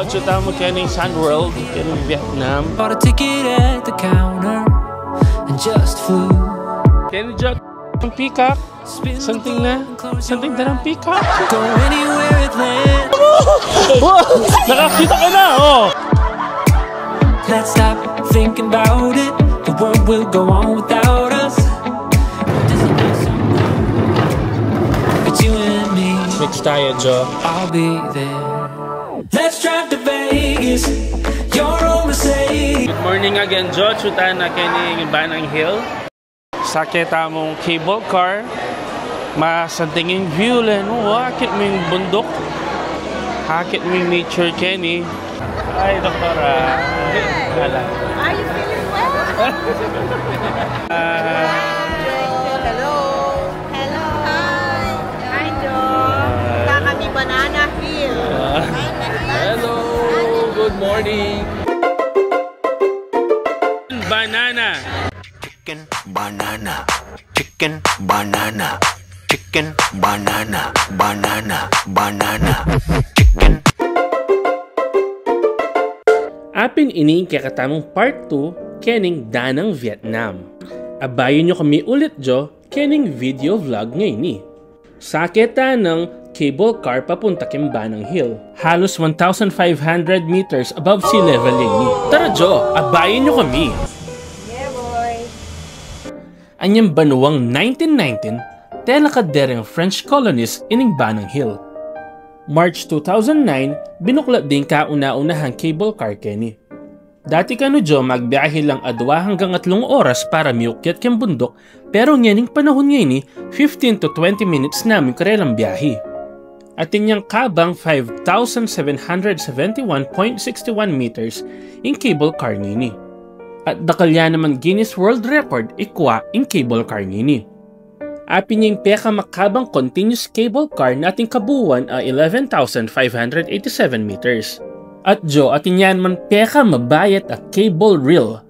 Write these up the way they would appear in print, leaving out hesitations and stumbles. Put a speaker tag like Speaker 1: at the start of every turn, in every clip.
Speaker 1: Jo, chuta mo kaning Sun World, kaning Vietnam.
Speaker 2: Bought a ticket at the counter and just flew.
Speaker 1: Kenny Jo, ang peacock. Something na ng peacock.
Speaker 2: Go anywhere it lands.
Speaker 1: Nakakita ka na, oh!
Speaker 2: Let's stop thinking about it. The world will go on without us. It's you and me.
Speaker 1: Mix tayo, Jo.
Speaker 2: I'll be there. Let's drive to Vegas. Your own Mercedes.
Speaker 1: Good morning again, Jo. Chuta na kaning Banang Hill. Sakita mong cable car. Masantingin view lang. Hakit mo yung bundok. Hakit mo yung nature, Kenny. Hi, Doktora.
Speaker 3: Are you feeling well? Hello. Hello. Hi. Hi, Jo. Punta kami Banana Hill.
Speaker 1: Hello. Good morning. Banana.
Speaker 4: Chicken, banana. Chicken, banana. Chicken, banana. Banana, banana. Chicken.
Speaker 1: Apin ining kakatamong part 2 kening Danang Vietnam. Abayin nyo kami ulit, Jo, kening video vlog ngayon ni. Sakita ng cable car papunta king Banang Hill. Halos 1,500 meters above sea level ni. Tara, Jo, abayin nyo kami.
Speaker 3: Yeah, boy.
Speaker 1: Anyang banuang 1919, telakadereng French colonist ining Banang Hill. March 2009, binuklat din kauna-unahang cable car Kenny. Dati kano Jo, magbiyahe lang 2 hanggang 3 oras para miukyat king bundok, pero nganing panahon ngayon 15 to 20 minutes namin karelang biyahe. At inyang kabang 5,771.61 meters in cable car nini. At dakalya naman Guinness World Record ikwa in cable car nini. Apin yung peka-makabang continuous cable car na ating kabuuan ay 11,587 meters. At Jo, atin yan man peka-mabayat a cable reel,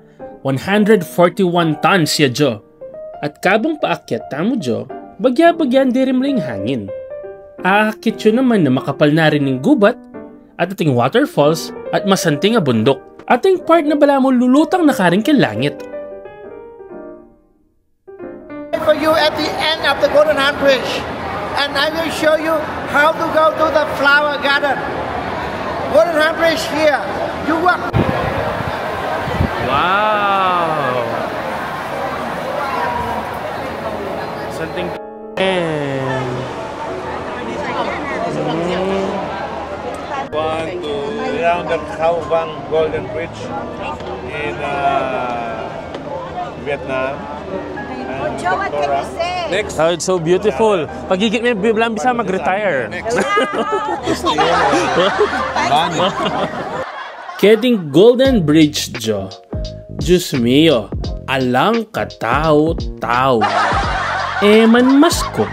Speaker 1: 141 tons ya Jo. At kabang paakyat tamo Jo, bagya-bagyan dirim ring hangin. Aakit yun naman na makapal na rin ng gubat, at ating waterfalls at masanting a bundok. Ating part na bala mo lulutang na karing langit.
Speaker 5: For you at the end of the Golden Hand Bridge, and I will show you how to go to the flower garden. Golden Hand Bridge here. You walk.
Speaker 1: Wow! Something
Speaker 6: Want to around the Khao Vang Golden Bridge in Vietnam.
Speaker 3: Jo, what can you say?
Speaker 6: Next.
Speaker 1: Oh, it's so beautiful. Pagigit mo bilang bisa mag-retire. Keding Golden Bridge, Jo. Diyos mio, alang katao-tao. Man masko.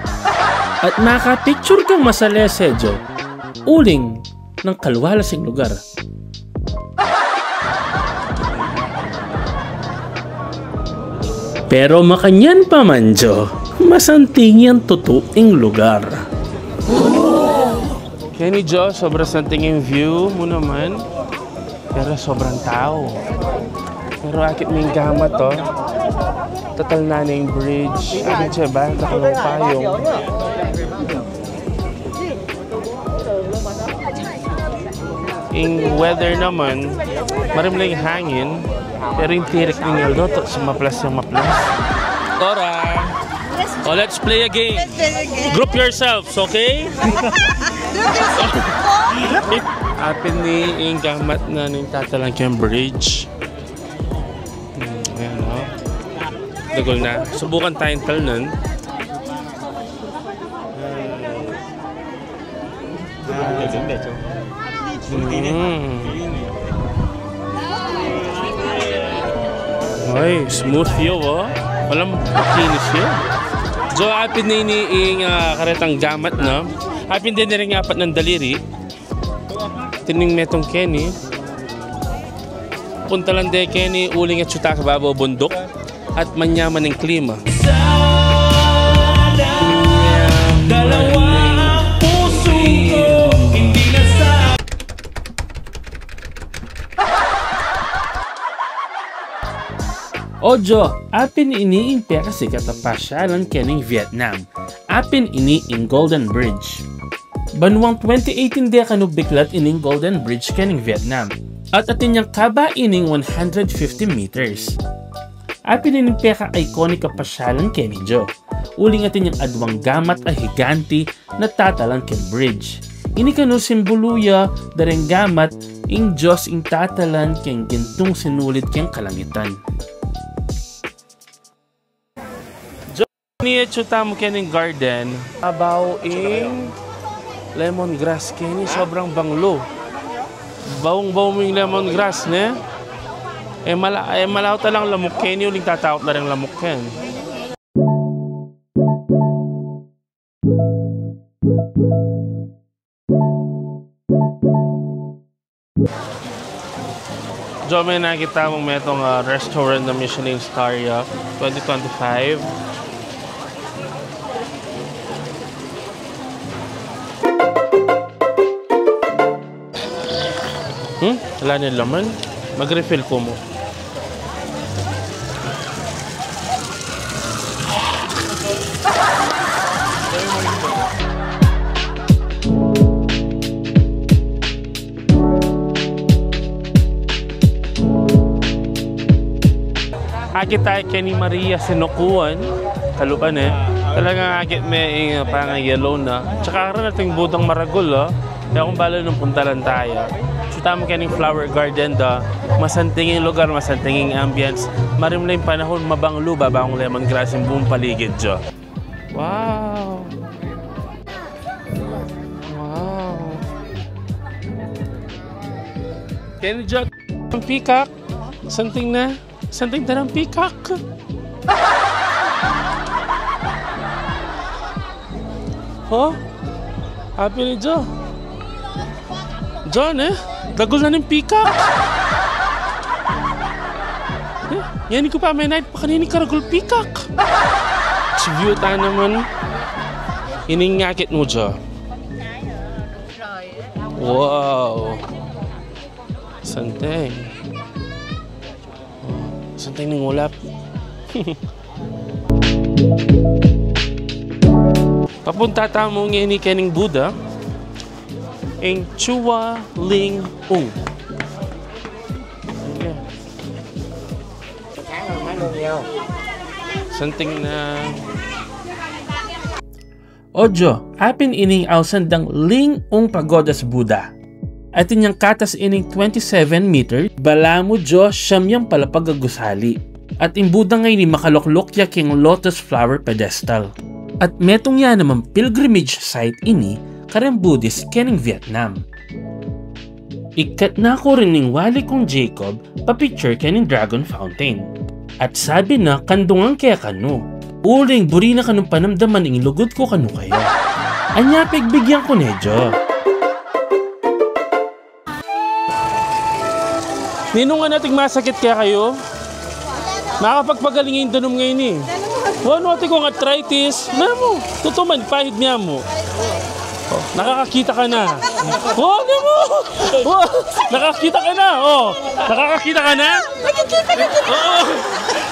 Speaker 1: At makapicture kang masalese, Jo. Uling ng kalwalasing lugar. Pero makanyan pa man, Jo, masanting yan tutuing lugar. Kenny Jo, sobrang santing yung view mo naman. Pero sobrang tao. Pero akit may gamat to. Total na yung bridge. Ano siya ba? Nakalong payong. Yung weather naman, maraming hangin. Pero yung tirik ng yaldo, sa maplas. Tora! Oh, let's play a game. Group yourselves, okay? Apin ni yung gamat na ng tatalang Cambridge. Ayan, o. Dagol na. Subukan tayong tal nun. Ay, smooth yun, oh. Walang makinis yun. So, apin na yung karetang gamat, no? Apin din na rin apat ng daliri. Tining metong Kenny. Punta lang de Kenny, uling at syuta kababaw bundok. At manyaman ng klima. Ojo, apin ini ing peka sikat na pasyalan kening Vietnam. Apin ini ing Golden Bridge. Banwang 2018 de kanu biklat ining Golden Bridge kening Vietnam. At atin niyang kaba ining 150 meters. Apin ining peka iconic ka pasyalan kening Jo. Uling atin niyang adwang gamat a higanti na tatalan ken bridge. Ini kanu simboluya dareng gamat ing Diyos ing tatalan ken gintong sinulit ken kalangitan. Niya chuta mo kening garden abaw ing lemongrass keni sobrang banglo. Bawong-baw mo yung lemongrass ne. Malaw talang lamok keni uling tataot na rin lamok ken. Jo, may nakita mong metong restaurant na Michelin Star 2025. Wala niya laman. Mag-refill ko mo. Akit tayo kay ni Maria sinukuan. Kaluban Talagang akit may parang yellow na. Tsaka karoon natin budang maragol Kaya kung bala nung puntalan tayo. Tamo kaning flower garden masantinging lugar, masantinging ambience, marimlay panahon, mabanglo, babang lemongrass yung buong paligid jo. Wow! Wow! Kaya jo, ang peacock, santing na ng peacock. Oh, happy ni Jo. John dagol na ng peacock. Yan ko pa may night pa kanini karagol peacock. Si view ta naman ining ngakit mo Jo. Wow. Santeng. Santeng ng ulap. Papunta tamo ngayon ni kening Buddha ing Chua Ling Ung. Santing na Ojo, apin ining ausandang Ling Ung Pagodas Buddha. At inyang katas ining 27 meter, balamu Jo siyam palapag agusali. At imbuda ngay ni makaloklokya king lotus flower pedestal. At metong yan naman pilgrimage site ini karang Buddhist kening Vietnam. Ikat na ko rin ng wali kong Jacob pa-picture kening Dragon Fountain. At sabi na kandungan kaya kanu. Uling buri na kanong panamdaman ing lugod ko kanu kayo. Anya pigbigyan ko nedyo. Ninong nga nating masakit kaya kayo? Makapagpagalingin danom ngayon Wano ati kong arthritis. Namo, tutuman pahid niya mo. Oh, nakakakita ka na. Oh, ano mo? Oh, nakakakita ka na. Oh, nakakakita ka na? Oo.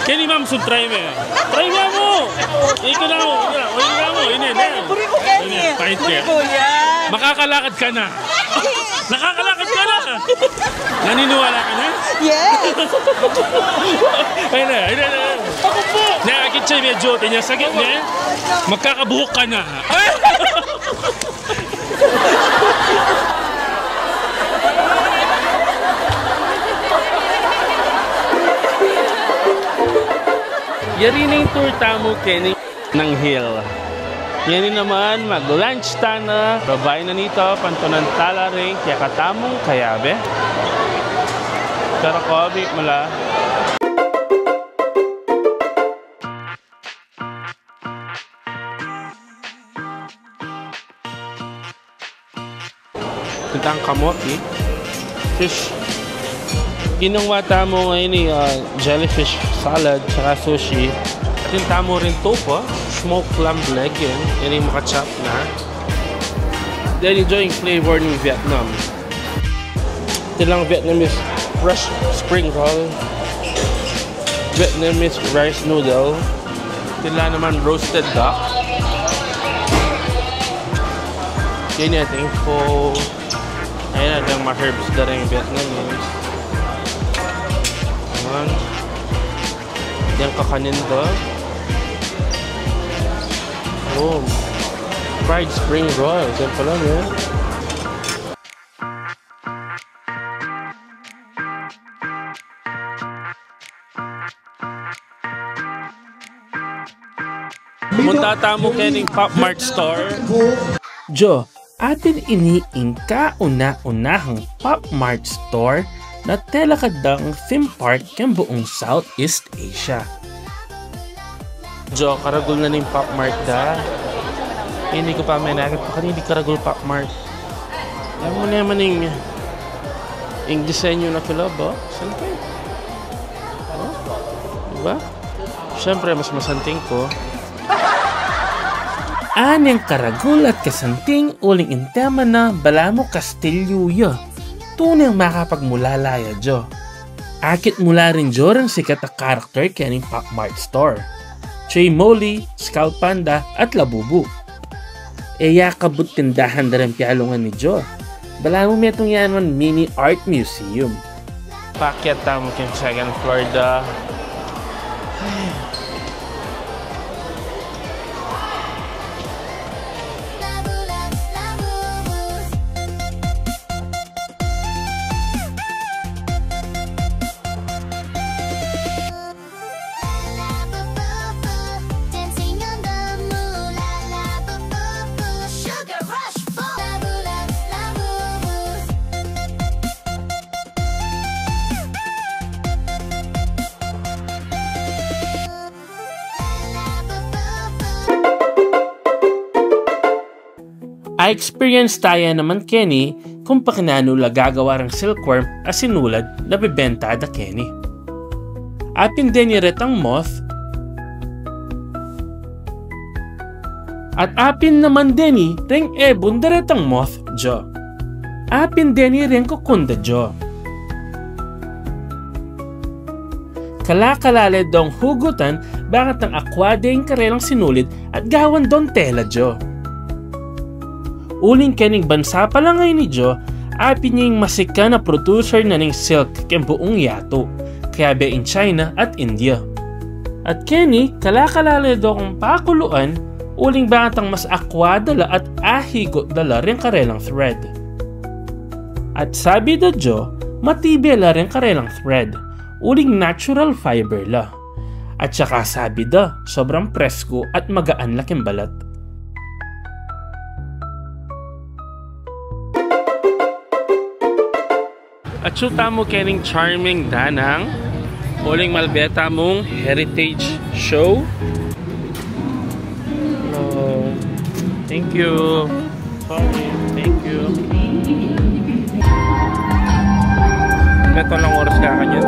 Speaker 1: Kaya ni ma'am, so try mo. Try mo. Ikaw na mo. Ikaw mo. Ini. Pahit ka. Makakalakad ka na. Nakakalakad ka na. Naniniwala ka na?
Speaker 3: Yes.
Speaker 1: Ayun na. Nakakit siya medyo. Tinya sakit niya. Magkakabuhok ka na. Yari na yung tour tamo kening ng hill. Yan naman mag-lunch ta na. Babay na nito, pantunan tala rin. Kaya katamong kayabe. Karakobi mula. Tentang kamote. Fish. Ginawa mo ngayon ni jellyfish salad tsaka sushi. Tinta mo rin tofu, smoked lamb leg yan. Yan yung makachop na. Then enjoying flavor ng Vietnam. Ito lang Vietnamese fresh spring roll. Vietnamese rice noodle. Sila naman roasted duck. Kini ating pho. Ayan natin mga herbs na rin Vietnamese. Ayan. Yan kakanin to. Oh. Fried spring rolls. Yan pala niya. Pumunta tamo kening Pop Mart store. Jo, atin iniing kauna-unahang Pop Mart store na telakadang theme park ng buong Southeast Asia. Jo, karagol na ning Pop Mart da. Hindi ko pa may nakit pa kanina karagol Pop Mart. Alam mo naman yung disenyo na kilaba. Saan kayo? Oh? Diba? Siyempre, mas masanting ko. Anyang karagul at kasanting uling intema na balamo Kastilyo. Tunay makapagmulalaya jo. Akit mula rin jo rin sikat na karakter kaning Pop Mart store. Choy Molly, Skull Panda at Labubu. Eya kabut tindahan na rin piyalungan ni jo. Balamo metong yan mini art museum. Pakyat tamo kyung second floor da. I-experience tayo naman Kenny kung pakinanula gagawa ng silkworm as sinulad na bibenta da Kenny. Apin din ni retang moth at apin naman din ni ring ebon da retang moth jo. Apin din ni ring kukunda jo. Kalakalale dong hugutan bakit ang akwade yung karelang sinulid at gawan dong tela jo. Uling kening bansa pa lang ngayon ni Jo, apin niya yung masika na producer na ng silk ken buong yato, kaya be in China at India. At Kenny, kalakalala do kung pakuluan, uling batang mas akwa dala at ahigot dala rin karelang thread. At sabi do Jo, matibay la rin karelang thread, uling natural fiber la. At saka sabi do, sobrang presko at magaan laking balat. At syuta mo kening charming danang uling malbeta mong heritage show. Hello. Thank you. Sorry. Thank you. Ito lang oras ka kanya.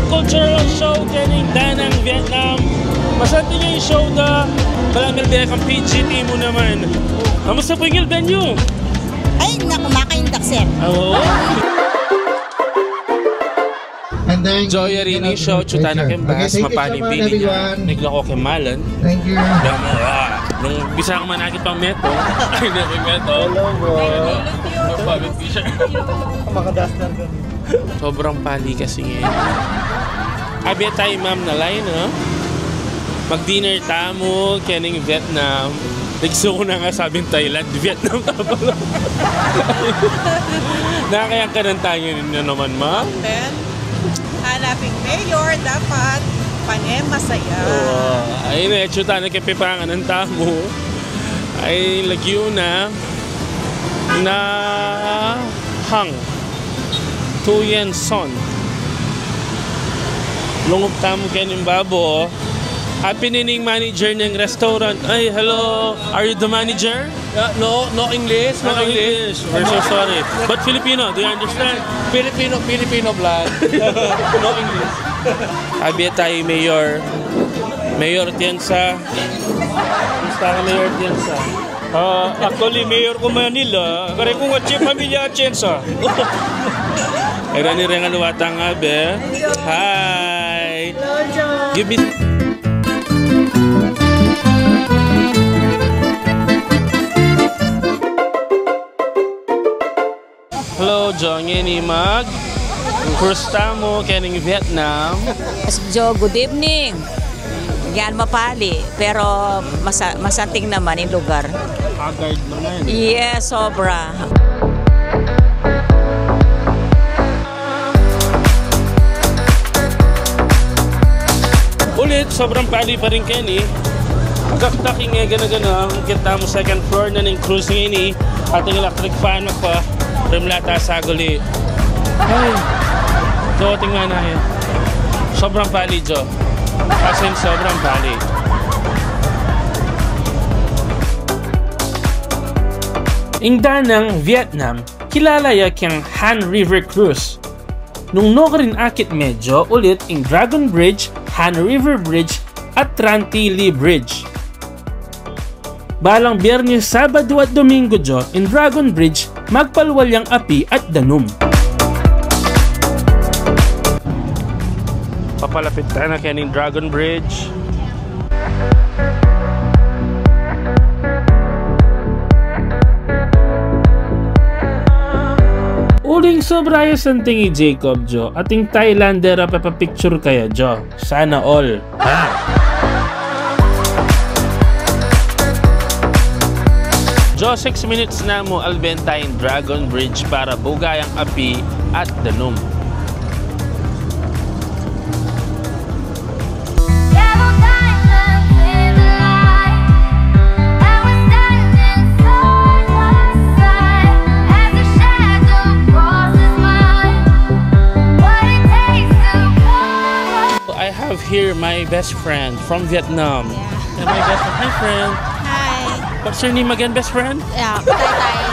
Speaker 1: Cultural show kening danang Vietnam. Masanti niya yung show na malamil din kang PGT mo naman. Kamusta po yung venue?
Speaker 3: Ay, naku, makaindak, sir.
Speaker 1: Oo. Joya rin yung show, chuta na kembas, mapalipili niya. Nigla ko kemalan.
Speaker 5: Thank you.
Speaker 1: Nung bisa ko manakit pang meto. Ay, nakin meto. Hello, bro. Mapabit t-shirt.
Speaker 5: Makadastan ka.
Speaker 1: Sobrang pali kasi ngayon. Abi tayo ma'am na line, no? Mag-dinner tamo, kening Vietnam. Nagsuko na nga sabing Thailand, Vietnam na pala. Nakakayang ka ng tayo ninyo naman, ma'am?
Speaker 3: Ben, hanaping mayor, dapat panem masaya.
Speaker 1: Ayun eh, chuta na kipipangan ng tamo. ay Laguna na Hang Tuyen Son. Lungog tamo kanin babo. Happy nining manager ng restaurant. Ay, hello. Are you the manager?
Speaker 7: No English.
Speaker 1: No English. We're so sorry. But Filipino, do you understand?
Speaker 7: Filipino blood. No English.
Speaker 1: Sabi tayo, Mayor. Mayor Tiensa. Gusto ka, Mayor Tiensa?
Speaker 7: Actually, Mayor ko Manila. Kare kung at pamilya Atienza.
Speaker 1: Era ni Rengan Watang Abe. Hi. Give me... Hello, Jong. Ini mag. First time mo kaning Vietnam.
Speaker 8: Jo, good evening. Yan mapali, pero masanting naman yung lugar.
Speaker 1: Haggard naman.
Speaker 8: Yes, sobra.
Speaker 1: Ulit, sobrang pali pa rin Kenny. Kaktaking nga gana-gana. Kita mo second floor na ng cruising ini. Ating electric fan pa. Rimlata sa guli. Ay, so tingnan na yun. Sobrang pali, Jo. As in, sobrang pali. Ingda ng Vietnam, kilala ya kang Han River Cruise. Nung no rin akit medyo ulit ang Dragon Bridge, Han River Bridge at Tran Thi Li Bridge. Balang Biyernes, Sabado at Domingo Jo, in Dragon Bridge, magpalwalyang api at danum. Papalapit tayo na kaning Dragon Bridge. Uling sobraya santing Jacob Jo, ating Thailander papapicture kaya Jo. Sana all. Ha? Jo, 6 minutes na mo albentayin Dragon Bridge para bugayang api at danum. I have here my best friend from Vietnam.
Speaker 3: Yeah.
Speaker 1: And my best friend. Hi, friend.
Speaker 3: Hi.
Speaker 1: What's your name again, best friend?
Speaker 3: Yeah, Tay.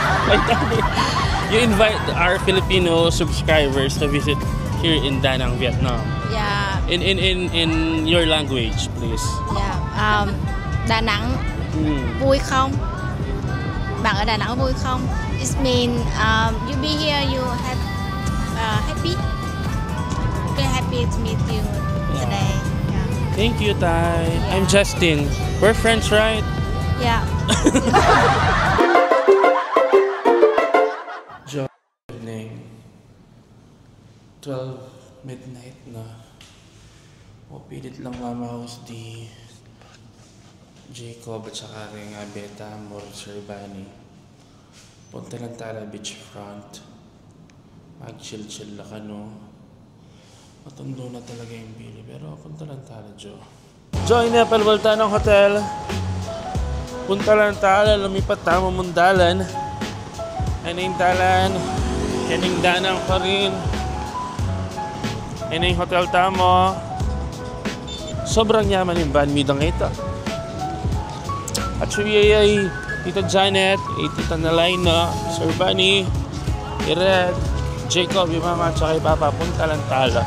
Speaker 1: You invite our Filipino subscribers to visit here in Da Nang, Vietnam.
Speaker 3: Yeah.
Speaker 1: In your language, please.
Speaker 3: Yeah. Đà Nẵng vui không? Bạn ở Đà Nẵng vui không? It means you be here, you have happy. Very happy to meet you today. Yeah.
Speaker 1: Thank you, Tay.
Speaker 3: Yeah.
Speaker 1: I'm Justin. We're friends, right?
Speaker 3: Yeah.
Speaker 1: Evening. 12 midnight na. O pilit lang mamahouse di Jacob at saka rin Beta Mor Serbani. Punta lang tala beachfront. Mag-chill-chill lang no. Matundo na talaga yung bili pero punta lang tala Jo. Join na palbalta ng hotel. Punta lang tala, lumipat tamo mundalan. Aning talan, kaning danang pa rin. Aning hotel tamo. Sobrang yaman yung van midang ito. At siya ay Tita Janet, Tita Nalaina, Sir Bunny, Red, Jacob, yung mama, at saka yung papa, punta lang tala.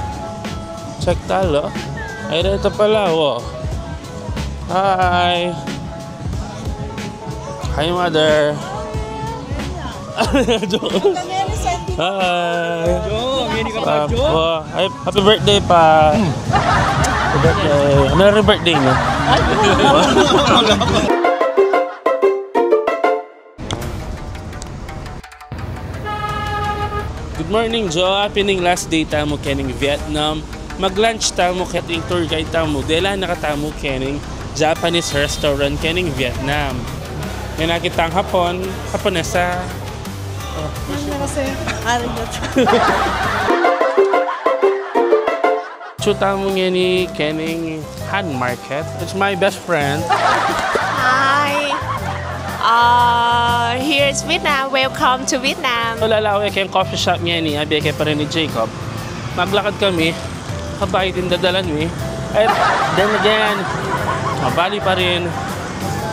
Speaker 1: Check talo. Ay, rito pala, oh. Hi! Hi, mother! Hi! Papa! Ay, happy birthday pa! Happy birthday! Ano birthday niyo? Good morning, Jo. Happening last day tamo kening Vietnam. Mag-lunch tamo kening tour guide tamo. Dela nakatamo kening Japanese restaurant kening Vietnam. May nakitang Haponesa. Chuta mo nga ni kening Han Market. It's my best friend.
Speaker 8: Hi.
Speaker 9: is Vietnam. Welcome to Vietnam.
Speaker 1: Lalawi kayong coffee shop niya ni Abi kay pa rin ni Jacob. Maglakad kami. Kabay din dadalan mi. At then again, mabali pa rin.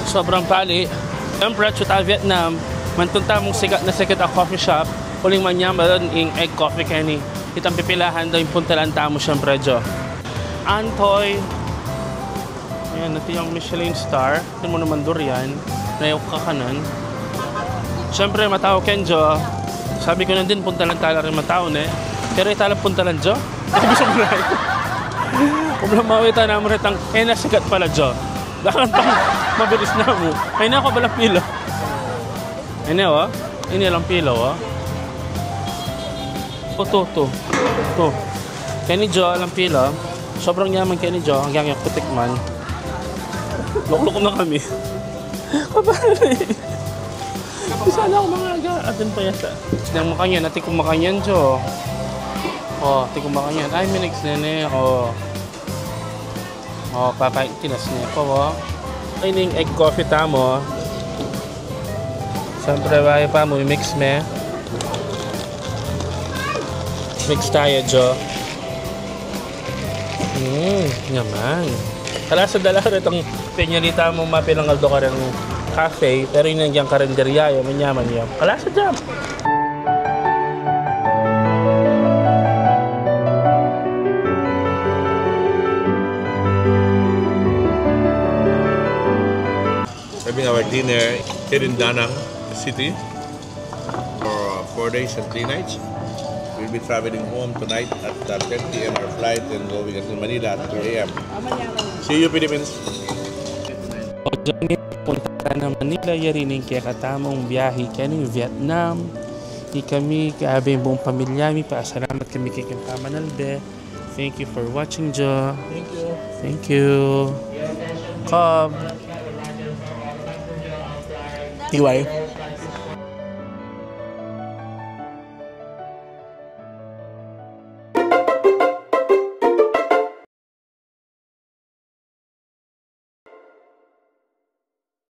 Speaker 1: Sobrang bali. Siyempre, chuta Vietnam. Mantunta mong sikat na sikat ang coffee shop. Huling man niya malon ing egg coffee kani. Itang pipilahan daw yung puntalan tamo siyempre jo. Antoy. Ayan, ito yung Michelin star. Ito mo naman durian. Nayok ka kanan. Siyempre, matao Kenjo. Sabi ko na din, puntalan tala rin matao na eh. Pero itala puntalan jo. Gusto mo na ito. Kung mawita na mo ritang, nasikat pala jo. Dakan pang mabilis na mo. Ay na ako balang pilo. Ay na o. Ini lang pilo o. To. Kenny Jo, alam pila. Sobrang yaman Kenny Jo, hanggang yung putikman. Lukluk na kami. Kabali. Isa lang mga aga. Atin pa yata. Sinang makanyan, ati kumakanyan Jo. Oh, ati kumakanyan. Ay, minix nene. Oh, papay tinas niya po. Oh. Ay, ning egg coffee tamo. Siyempre, bahay pa mo, mix me. Mix tayo, Jo. Yaman. Kala sa dala rin itong penyalita mo mapinangaldo ka rin cafe, pero yun nandiyan karinderya, yung manyaman yun. Kala sa jam.
Speaker 6: Having our dinner here in Da Nang City for 4 days and 3 nights. We'll be traveling home tonight at 10 p.m. our flight and going until Manila at 2 a.m. See you, Philippines!
Speaker 1: Punta na Manila, yarinig kaya katamong biyahe kami Vietnam. Di kami, kaabi yung buong pamilya mi, paasalamat kami kay Pamanalde. Thank you for watching, Jo.
Speaker 6: Thank you.
Speaker 1: Thank you. Cobb. Iway.